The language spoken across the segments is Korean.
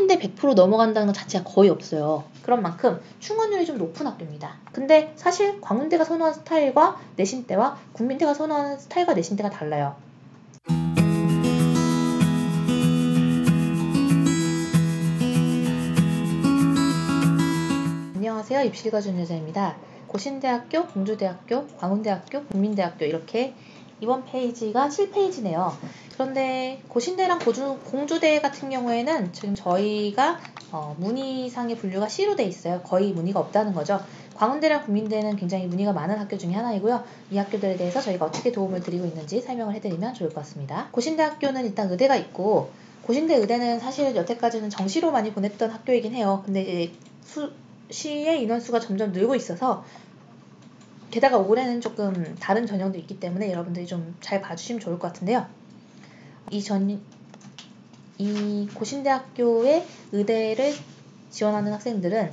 학종인데 100% 넘어간다는 것 자체가 거의 없어요. 그런 만큼 충원율이 좀 높은 학교입니다. 근데 사실 광운대가 선호하는 스타일과 내신대와 국민대가 선호하는 스타일과 내신대가 달라요. 안녕하세요. 입시가준 여자입니다. 고신대학교, 공주대학교, 광운대학교, 국민대학교 이렇게 이번 페이지가 7페이지네요. 그런데 고신대랑 공주대 같은 경우에는 지금 저희가 문의상의 분류가 C로 돼 있어요. 거의 문의가 없다는 거죠. 광운대랑 국민대는 굉장히 문의가 많은 학교 중에 하나이고요. 이 학교들에 대해서 저희가 어떻게 도움을 드리고 있는지 설명을 해드리면 좋을 것 같습니다. 고신대학교는 일단 의대가 있고, 고신대 의대는 사실 여태까지는 정시로 많이 보냈던 학교이긴 해요. 근데 시의 인원수가 점점 늘고 있어서, 게다가 올해는 조금 다른 전형도 있기 때문에 여러분들이 좀 잘 봐주시면 좋을 것 같은데요. 이 고신대학교의 의대를 지원하는 학생들은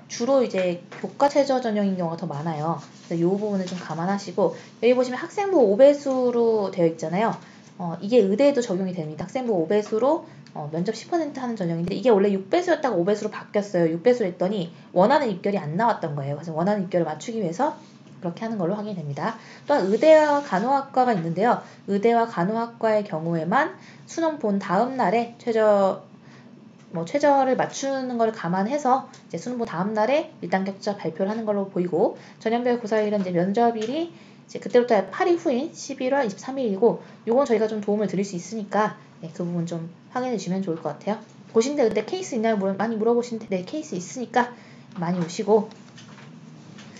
주로 이제 교과 최저 전형인 경우가 더 많아요. 그래서 이 부분을 좀 감안하시고, 여기 보시면 학생부 5배수로 되어 있잖아요. 이게 의대에도 적용이 됩니다. 학생부 5배수로 면접 10% 하는 전형인데, 이게 원래 6배수였다가 5배수로 바뀌었어요. 6배수로 했더니 원하는 입결이 안 나왔던 거예요. 그래서 원하는 입결을 맞추기 위해서 그렇게 하는 걸로 확인이 됩니다. 또한 의대와 간호학과가 있는데요. 의대와 간호학과의 경우에만 수능 본 다음 날에 최저를 맞추는 걸 감안해서 이제 수능 본 다음 날에 1단격자 발표를 하는 걸로 보이고, 전형별 고사일은 이제 면접일이 이제 그때부터 8일 후인 11월 23일이고, 요건 저희가 좀 도움을 드릴 수 있으니까 그 부분 좀 확인해 주시면 좋을 것 같아요. 고신대 의대 케이스 있나요? 많이 물어보시는데, 네, 케이스 있으니까 많이 오시고,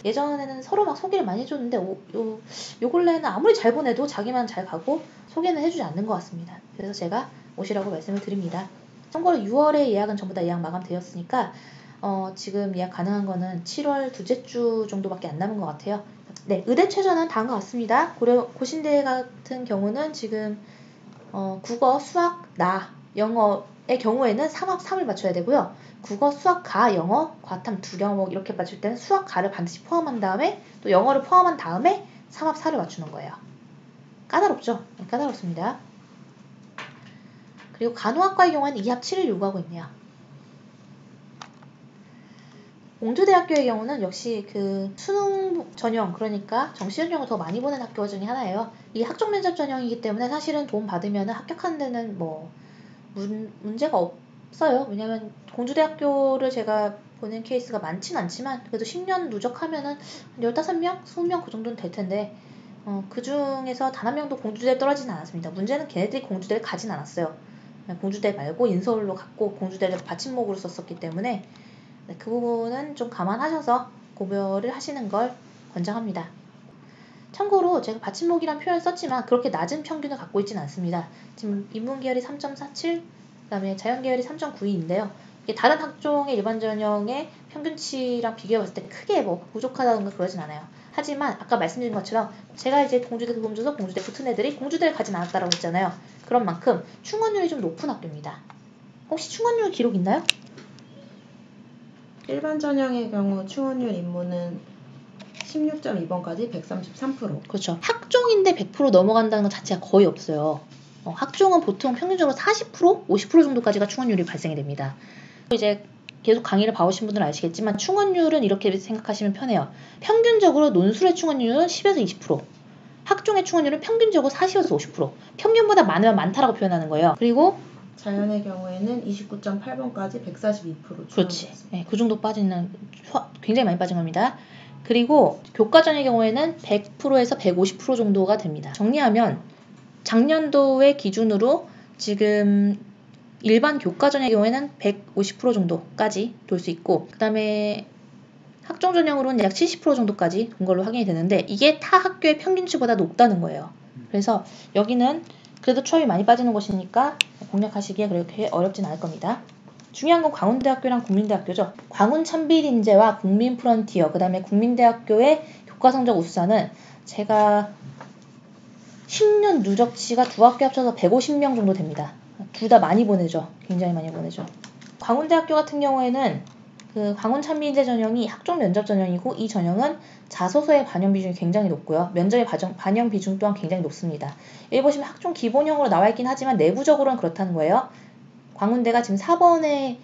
예전에는 서로 막 소개를 많이 해줬는데 요 근래에는 아무리 잘 보내도 자기만 잘 가고 소개는 해주지 않는 것 같습니다. 그래서 제가 오시라고 말씀을 드립니다. 참고로 6월에 예약은 전부 다 예약 마감되었으니까 지금 예약 가능한 거는 7월 둘째 주 정도밖에 안 남은 것 같아요. 네, 의대 최저는 다음과 같습니다. 고신대 같은 경우는 지금 국어, 수학, 영어의 경우에는 3합 3을 맞춰야 되고요. 국어, 수학, 영어, 과탐 2과목 이렇게 맞출 때는 수학, 를 반드시 포함한 다음에, 또 영어를 포함한 다음에 3합 4를 맞추는 거예요. 까다롭죠? 네, 까다롭습니다. 그리고 간호학과의 경우에는 2합 7을 요구하고 있네요. 공주대학교의 경우는 역시 그 수능 전형, 그러니까 정시 전형을 더 많이 보는 학교 중에 하나예요. 이 학종 면접 전형이기 때문에 사실은 도움 받으면 합격하는 데는 문제가 없어요. 왜냐면 공주대학교를 제가 보는 케이스가 많진 않지만, 그래도 10년 누적하면은 15명, 20명 그 정도는 될 텐데, 그 중에서 단 한 명도 공주대에 떨어지진 않았습니다. 문제는 걔네들이 공주대를 가진 않았어요. 공주대 말고 인서울로 갔고, 공주대를 받침목으로 썼었기 때문에 그 부분은 좀 감안하셔서 고려를 하시는 걸 권장합니다. 참고로 제가 받침목이란 표현을 썼지만 그렇게 낮은 평균을 갖고 있지는 않습니다. 지금 인문계열이 3.47, 그 다음에 자연계열이 3.92인데요. 이게 다른 학종의 일반 전형의 평균치랑 비교해봤을 때 크게 부족하다던가 그러진 않아요. 하지만 아까 말씀드린 것처럼 제가 이제 공주대 도움 줘서 공주대 붙은 애들이 공주대를 가진 않았다라고 했잖아요. 그런 만큼 충원율이 좀 높은 학교입니다. 혹시 충원율 기록 있나요? 일반 전형의 경우 충원율 인문은 16.2번까지 133%. 그렇죠. 학종인데 100% 넘어간다는 것 자체가 거의 없어요. 학종은 보통 평균적으로 40%, 50% 정도까지가 충원율이 발생이 됩니다. 이제 계속 강의를 봐오신 분들은 아시겠지만 충원율은 이렇게 생각하시면 편해요. 평균적으로 논술의 충원율은 10에서 20%, 학종의 충원율은 평균적으로 40에서 50%, 평균보다 많으면 많다라고 표현하는 거예요. 그리고 자연의 경우에는 29.8번까지 142% 그렇지. 네, 그 정도 빠지는, 굉장히 많이 빠진 겁니다. 그리고 교과전의 경우에는 100%에서 150% 정도가 됩니다. 정리하면 작년도의 기준으로 지금 일반 교과전의 경우에는 150% 정도까지 돌 수 있고, 그 다음에 학종 전형으로는 약 70% 정도까지 돈 걸로 확인이 되는데, 이게 타 학교의 평균치보다 높다는 거예요. 그래서 여기는 그래도 추합이 많이 빠지는 곳이니까 공략하시기에 그렇게 어렵진 않을 겁니다. 중요한 건 광운대학교랑 국민대학교죠. 광운 찬빛인재와 국민 프론티어, 그 다음에 국민대학교의 교과성적 우수자는 제가 10년 누적치가 두 학교 합쳐서 150명 정도 됩니다. 둘 다 많이 보내죠. 굉장히 많이 보내죠. 광운대학교 같은 경우에는 그 광운 찬빛인재 전형이 학종 면접 전형이고, 이 전형은 자소서의 반영 비중이 굉장히 높고요. 면접의 반영 비중 또한 굉장히 높습니다. 여기 보시면 학종 기본형으로 나와 있긴 하지만 내부적으로는 그렇다는 거예요. 광운대가 지금 4번에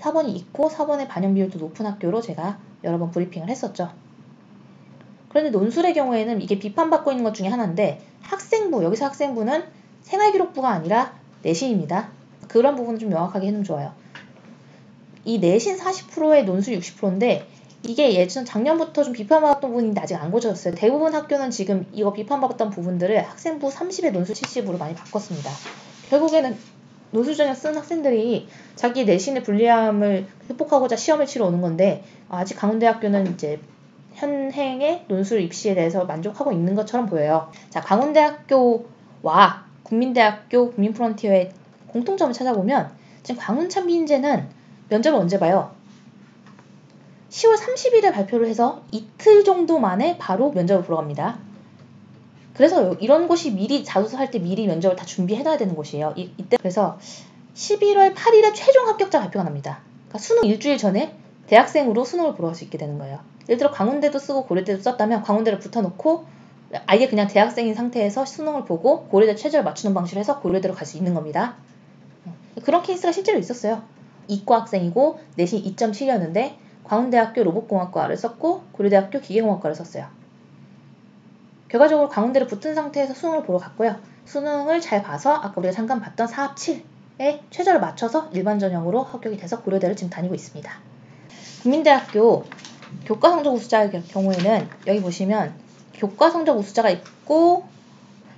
4번이 있고 4번의 반영 비율도 높은 학교로 제가 여러 번 브리핑을 했었죠. 그런데 논술의 경우에는 이게 비판받고 있는 것 중에 하나인데 학생부, 여기서 학생부는 생활기록부가 아니라 내신입니다. 그런 부분은 좀 명확하게 해놓으면 좋아요. 이 내신 40%에 논술 60%인데 이게 예전 작년부터 좀 비판받았던 부분인데 아직 안 고쳐졌어요. 대부분 학교는 지금 이거 비판받았던 부분들을 학생부 30에 논술 70으로 많이 바꿨습니다. 결국에는 논술 전형 쓴 학생들이 자기 내신의 불리함을 극복하고자 시험을 치러 오는 건데 아직 강원대학교는 이제 현행의 논술 입시에 대해서 만족하고 있는 것처럼 보여요. 자, 강원대학교와 국민대학교, 국민프론티어의 공통점을 찾아보면 지금 광운찬비인재는 면접을 언제 봐요? 10월 30일에 발표를 해서 이틀 정도 만에 바로 면접을 보러 갑니다. 그래서 이런 곳이 미리 자소서 할 때 미리 면접을 다 준비해놔야 되는 곳이에요. 이때 그래서 11월 8일에 최종 합격자 발표가 납니다. 그러니까 수능 일주일 전에 대학생으로 수능을 보러 갈 수 있게 되는 거예요. 예를 들어 강원대도 쓰고 고려대도 썼다면 강원대를 붙여놓고 아예 그냥 대학생인 상태에서 수능을 보고 고려대 최저를 맞추는 방식으로 해서 고려대로 갈 수 있는 겁니다. 그런 케이스가 실제로 있었어요. 이과 학생이고 내신 2.7이었는데 광운대학교 로봇공학과를 썼고 고려대학교 기계공학과를 썼어요. 결과적으로 광운대를 붙은 상태에서 수능을 보러 갔고요. 수능을 잘 봐서 아까 우리가 잠깐 봤던 4합7에 최저를 맞춰서 일반 전형으로 합격이 돼서 고려대를 지금 다니고 있습니다. 국민대학교 교과성적 우수자의 경우에는 여기 보시면 교과성적 우수자가 있고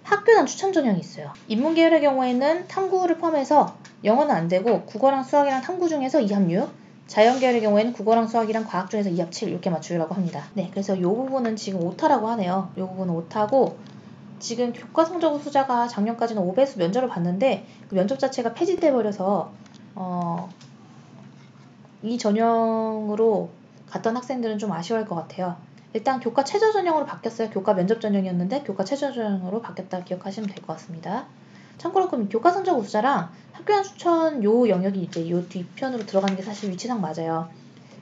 학교당 추천 전형이 있어요. 인문계열의 경우에는 탐구를 포함해서 영어는 안 되고 국어랑 수학이랑 탐구 중에서 2합6, 자연계열의 경우에는 국어랑 수학이랑 과학 중에서 2합7 이렇게 맞추려고 합니다. 네, 그래서 이 부분은 지금 오타라고 하네요. 이 부분은 오타고 지금 교과성적 우수자가 작년까지는 5배수 면접을 봤는데 그 면접 자체가 폐지돼 버려서 이 전형으로 갔던 학생들은 좀 아쉬워할 것 같아요. 일단 교과 최저 전형으로 바뀌었어요. 교과 면접 전형이었는데 교과 최저 전형으로 바뀌었다 기억하시면 될 것 같습니다. 참고로 그럼 교과 성적 우수자랑 학교장 추천 요 영역이 이제 요 뒤편으로 들어가는 게 사실 위치상 맞아요.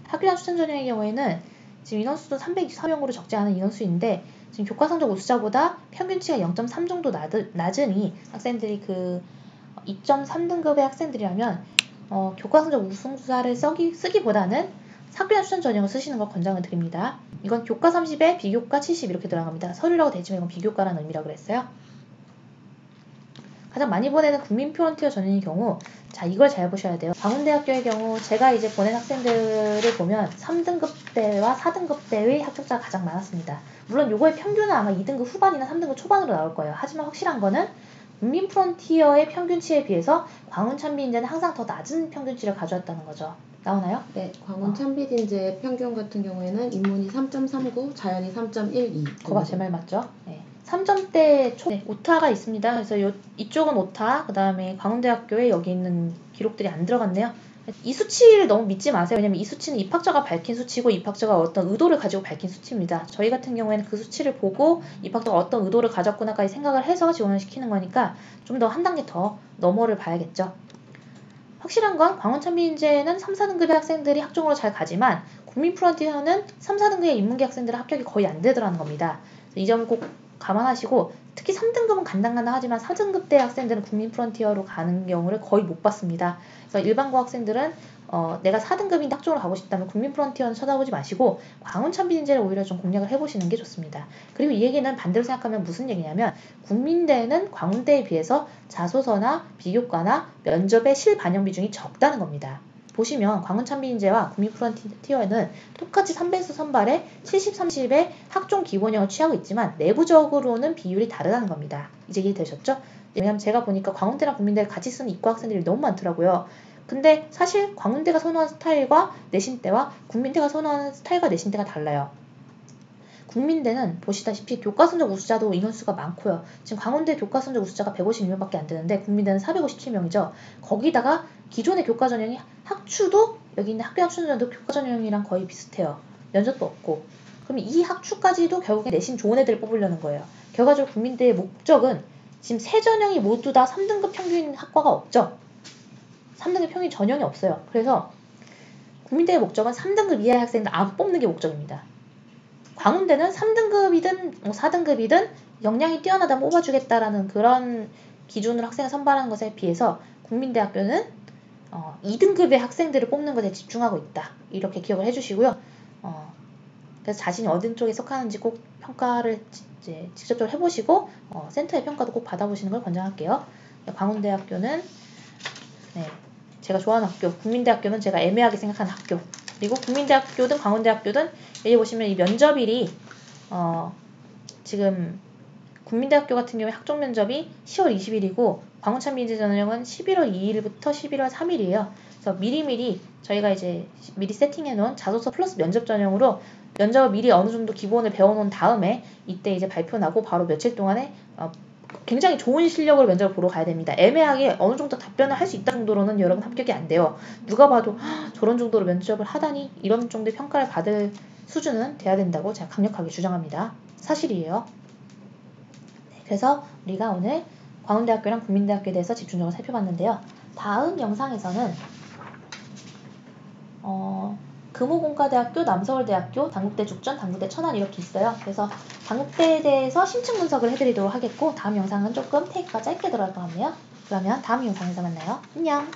학교장 추천 전형의 경우에는 지금 인원수도 324명으로 적지 않은 인원수인데 지금 교과 성적 우수자보다 평균치가 0.3 정도 낮으니 학생들이 그 2.3등급의 학생들이라면 교과 성적 우수자를 쓰기보다는 학교장 추천 전형을 쓰시는 걸 권장을 드립니다. 이건 교과 30에 비교과 70 이렇게 들어갑니다. 서류라고 되지만 이건 비교과라는 의미라고 그랬어요. 가장 많이 보내는 국민 프론티어 전형의 경우 자 이걸 잘 보셔야 돼요. 광운대학교의 경우 제가 이제 보낸 학생들을 보면 3등급대와 4등급대의 합격자가 가장 많았습니다. 물론 요거의 평균은 아마 2등급 후반이나 3등급 초반으로 나올 거예요. 하지만 확실한 거는 국민 프론티어의 평균치에 비해서 광운찬비인재는 항상 더 낮은 평균치를 가져왔다는 거죠. 나오나요? 네, 광운찬비인재 평균 같은 경우에는 인문이 3.39, 자연이 3.12. 그거 제 말 맞죠? 네. 3점대 오타가 있습니다. 그래서 이쪽은 오타, 그 다음에 광운대학교에 여기 있는 기록들이 안 들어갔네요. 이 수치를 너무 믿지 마세요. 왜냐면 이 수치는 입학자가 밝힌 수치고 입학자가 어떤 의도를 가지고 밝힌 수치입니다. 저희 같은 경우에는 그 수치를 보고 입학자가 어떤 의도를 가졌구나까지 생각을 해서 지원을 시키는 거니까 좀 더 한 단계 더 너머를 봐야겠죠. 확실한 건 광운찬비인재는 3, 4등급의 학생들이 학종으로 잘 가지만 국민프론티어는 3, 4등급의 인문계 학생들은 합격이 거의 안 되더라는 겁니다. 이 점을 꼭 감안하시고 특히 3등급은 간당간당하지만 4등급대 학생들은 국민프론티어로 가는 경우를 거의 못 봤습니다. 그래서 일반고 학생들은 내가 4등급인데 학종으로 가고 싶다면 국민프론티어는 쳐다보지 마시고 광운찬비인재를 오히려 좀 공략을 해보시는 게 좋습니다. 그리고 이 얘기는 반대로 생각하면 무슨 얘기냐면 국민대는 광운대에 비해서 자소서나 비교과나 면접의 실반영 비중이 적다는 겁니다. 보시면 광운찬비인재와 국민프론티어는 똑같이 3배수 선발에 70, 30의 학종 기본형을 취하고 있지만 내부적으로는 비율이 다르다는 겁니다. 이제 이해되셨죠? 왜냐면 제가 보니까 광운대랑 국민대를 같이 쓰는 이과 학생들이 너무 많더라고요. 근데 사실 광운대가 선호하는 스타일과 내신대와 국민대가 선호하는 스타일과 내신대가 달라요. 국민대는 보시다시피 교과성적 우수자도 인원수가 많고요. 지금 광운대 교과성적 우수자가 156명밖에 안 되는데 국민대는 457명이죠. 거기다가 기존의 교과 전형이 학추도 여기 있는 학교장 추천전형도 교과 전형이랑 거의 비슷해요. 면접도 없고. 그럼 이 학추까지도 결국에 내신 좋은 애들을 뽑으려는 거예요. 결과적으로 국민대의 목적은 지금 세 전형이 모두 다 3등급 평균 학과가 없죠. 3등급 평균 전형이 없어요. 그래서 국민대의 목적은 3등급 이하의 학생들 안 뽑는 게 목적입니다. 광운대는 3등급이든 4등급이든 역량이 뛰어나다 뽑아주겠다라는 그런 기준으로 학생을 선발하는 것에 비해서 국민대학교는 2등급의 학생들을 뽑는 것에 집중하고 있다. 이렇게 기억을 해주시고요. 그래서 자신이 어느 쪽에 속하는지 꼭 평가를 이제 직접적으로 해보시고 센터의 평가도 꼭 받아보시는 걸 권장할게요. 광운대학교는 제가 좋아하는 학교, 국민대학교는 제가 애매하게 생각하는 학교, 그리고 국민대학교든 광운대학교든 여기 보시면 이 면접일이 지금 국민대학교 같은 경우에 학종 면접이 10월 20일이고 광운찬미대전형은 11월 2일부터 11월 3일이에요. 그래서 미리미리 저희가 이제 미리 세팅해놓은 자소서 플러스 면접 전형으로 면접을 미리 어느 정도 기본을 배워놓은 다음에 이때 이제 발표 나고 바로 며칠 동안에 굉장히 좋은 실력으로 면접을 보러 가야 됩니다. 애매하게 어느 정도 답변을 할 수 있다 정도로는 여러분 합격이 안 돼요. 누가 봐도 저런 정도로 면접을 하다니 이런 정도의 평가를 받을 수준은 돼야 된다고 제가 강력하게 주장합니다. 사실이에요. 그래서 우리가 오늘 광운대학교랑 국민대학교에 대해서 집중적으로 살펴봤는데요. 다음 영상에서는 금호공과대학교, 남서울대학교, 단국대 죽전, 단국대 천안 이렇게 있어요. 그래서 단국대에 대해서 심층 분석을 해드리도록 하겠고 다음 영상은 조금 테이크가 짧게 들어갈 것 같네요. 그러면 다음 영상에서 만나요. 안녕.